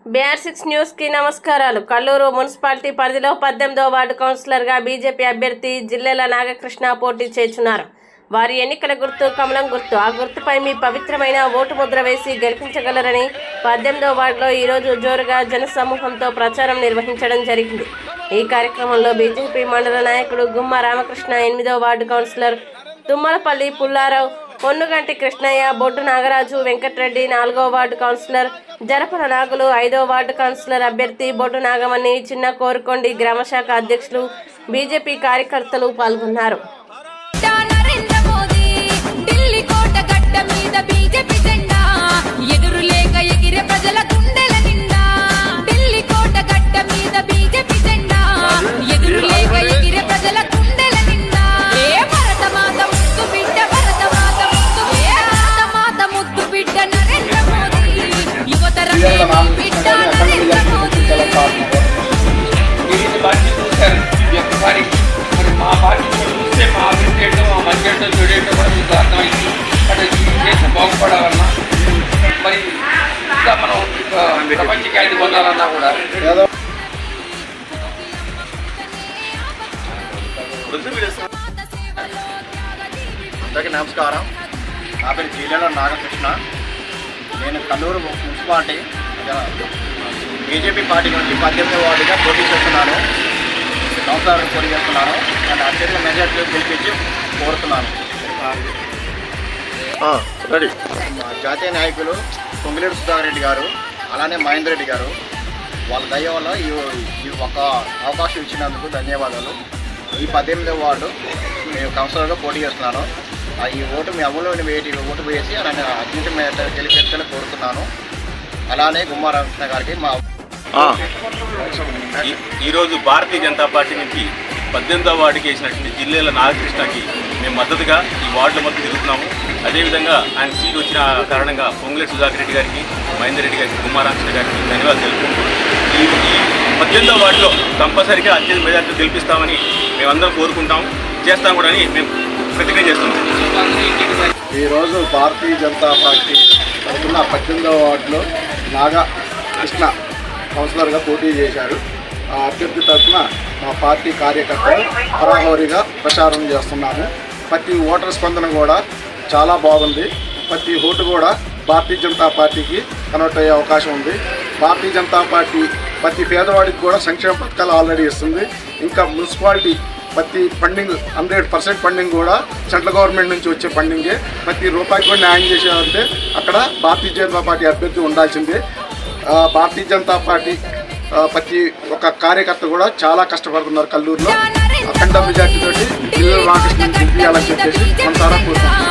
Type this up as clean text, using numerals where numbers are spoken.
BR6 news కి నమస్కారాలు. Kalluru municipality పరిధిలో 18వ వార్డు కౌన్సిలర్ గా బీజేపీ అభ్యర్థి జిల్లెల నాగకృష్ణ పోటీ చేస్తున్నారు. వారి ఎన్నికల గుర్తు కమలం గుర్తు. ఆ గుర్తుపై మీ పవిత్రమైన ఓటు ముద్ర వేసి గెలిపించగలరని 18వ వార్డులో ఈరోజు జోరుగా జనసమూహంతో ప్రచారం నిర్వహించడం జరిగింది. ఈ కార్యక్రమంలో బీజేపీ మండల నాయకుడు గుమ్మ రామకృష్ణ, 8వ వార్డు కౌన్సిలర్ తుమ్మలపల్లి పుల్లారావు, పొన్నుగంటి కృష్ణయ్య, బొడ్డు నాగరాజు, వెంకటరెడ్డి, 4వ వార్డు కౌన్సిలర్ జరపల నాగులు, 5వ వార్డు కౌన్సిలర్ అభ్యర్థి బొడ్డు నాగమణి, చిన్న కోరుకొండి గ్రామశాఖ అధ్యక్షులు, బీజేపీ కార్యకర్తలు పాల్గొన్నారు. మా పార్టీ చూస్తే మా అభివృద్ధి ఏంటో, మా మంచి ఏంటో, చెడు ఏంటో కూడా మీకు అర్థమైంది. అంటే ఈ దేశం బాగుపడాలన్నా, మరి ఇంకా మనం ప్రపంచ ఖ్యాతి పొందాలన్నా కూడా అందరికీ నమస్కారం. నా పేరు జిల్లెల నాగకృష్ణ. నేను కల్లూరు మున్సిపాలిటీ బీజేపీ పార్టీ నుంచి 18వ వార్డుగా పోటీ చేస్తున్నాను. కౌన్సిలర్ పోటీ చేస్తున్నాను. నన్ను అత్యధిక మెజార్టీలో గెలిపించి కోరుతున్నాను. జాతీయ నాయకులు పొంగిలేడు సుధారెడ్డి గారు, అలానే మహేందర్ రెడ్డి గారు, వాళ్ళ దయ వల్ల ఈ ఒక అవకాశం ఇచ్చినందుకు ధన్యవాదాలు. ఈ 18వ వార్డు నేను కౌన్సిలర్గా పోటీ చేస్తున్నాను. ఈ ఓటు మీ అమలులోని వేటి ఓటు వేసి నన్ను అత్యంత మెజార్టీ గెలిపించాలని కోరుతున్నాను. అలానే గుమ్మ రామకృష్ణ గారికి ఈరోజు భారతీయ జనతా పార్టీ నుంచి 18వ వార్డుకి వేసినటువంటి జిల్లెల నాగకృష్ణకి మేము మద్దతుగా ఈ వార్డులో మొత్తం తిరుగుతున్నాము. అదేవిధంగా ఆయన సీట్ వచ్చిన కారణంగా పొంగులేటి సుధాకర్ రెడ్డి గారికి, మహేందర్ రెడ్డి గారికి, గుమ్మ రామకృష్ణ గారికి ధన్యవాదాలు తెలుపుకుంటూ ఈ 18వ వార్డులో కంపల్సరీగా అత్యంత మెజార్టీ గెలిపిస్తామని మేమందరం కోరుకుంటాం, చేస్తాం కూడా అని మేము ప్రతిజ్ఞ చేస్తున్నాం. ఈరోజు భారతీయ జనతా పార్టీ తరఫున 18వ వార్డులో నాగకృష్ణ కౌన్సిలర్గా పోటీ చేశారు. ఆ అభ్యర్థి తరఫున మా పార్టీ కార్యకర్తలు హోరాహోరీగా ప్రచారం చేస్తున్నాము. ప్రతి ఓటర్ స్పందన కూడా చాలా బాగుంది. ప్రతి ఓటు కూడా భారతీయ జనతా పార్టీకి కన్వర్ట్ అయ్యే అవకాశం ఉంది. భారతీయ జనతా పార్టీ ప్రతి పేదవాడికి కూడా సంక్షేమ పథకాలు ఆల్రెడీ ఇస్తుంది. ఇంకా మున్సిపాలిటీ ప్రతి ఫండింగ్ 100% ఫండింగ్ కూడా సెంట్రల్ గవర్నమెంట్ నుంచి వచ్చే ఫండింగే. ప్రతి రూపాయికి కూడా న్యాయం చేసేదంటే అక్కడ భారతీయ జనతా పార్టీ అభ్యర్థి ఉండాల్సిందే. భారతీయ జనతా పార్టీ ప్రతి ఒక్క కార్యకర్త కూడా చాలా కష్టపడుతున్నారు. కల్లూరులో అఖండ మెజార్టీతోటి జిల్లెల రామకృష్ణ గెలిపించాలని చెప్పేసి మనసారా కోరుకుంటున్నాం.